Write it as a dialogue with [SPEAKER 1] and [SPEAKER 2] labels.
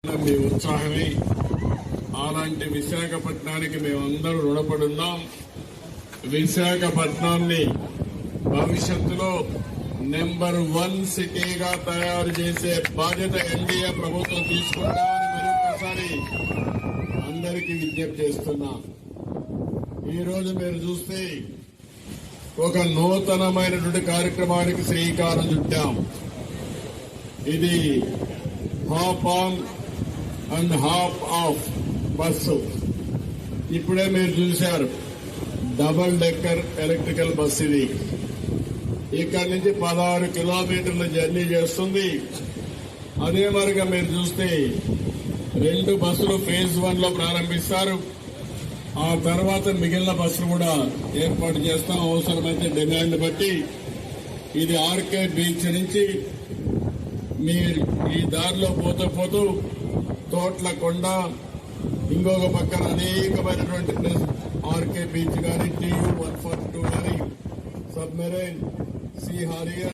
[SPEAKER 1] మీ ఉత్సాహమే. అలాంటి విశాఖపట్నానికి మేమందరూ రుణపడున్నాం. విశాఖపట్నాన్ని భవిష్యత్తులో నెంబర్ 1 సిటీగా తయారు చేసే బాధ్యత ఎన్డీఏ ప్రభుత్వం తీసుకుంటామని మరొకసారి అందరికీ విజ్ఞప్తి చేస్తున్నా. ఈరోజు మీరు చూస్తే ఒక నూతనమైనటువంటి కార్యక్రమానికి శ్రీకారం చుట్టాం. ఇది hop on and hop of bus. ఇప్పుడే మీరు చూశారు, డబుల్ డెక్కర్ ఎలక్ట్రికల్ బస్. ఇది ఇక్కడి నుంచి 16 కిలోమీటర్ల జర్నీ చేస్తుంది. అదే మరిగా మీరు చూస్తే 2 బస్సులు ఫేజ్ 1 లో ప్రారంభిస్తారు. ఆ తర్వాత మిగిలిన బస్సులు కూడా ఏర్పాటు చేస్తాం, అవసరమైతే డిమాండ్ బట్టి. ఇది ఆర్కే బీచ్ నుంచి మీరు ఈ దారిలో పోతూ తోట్లకొండ, ఇంకొక పక్కన అనేకమైనటువంటి ప్లేస్, ఆర్కే బీచ్ కానీ, TU-142 కానీ, సబ్మెరైన్, సి హారియర్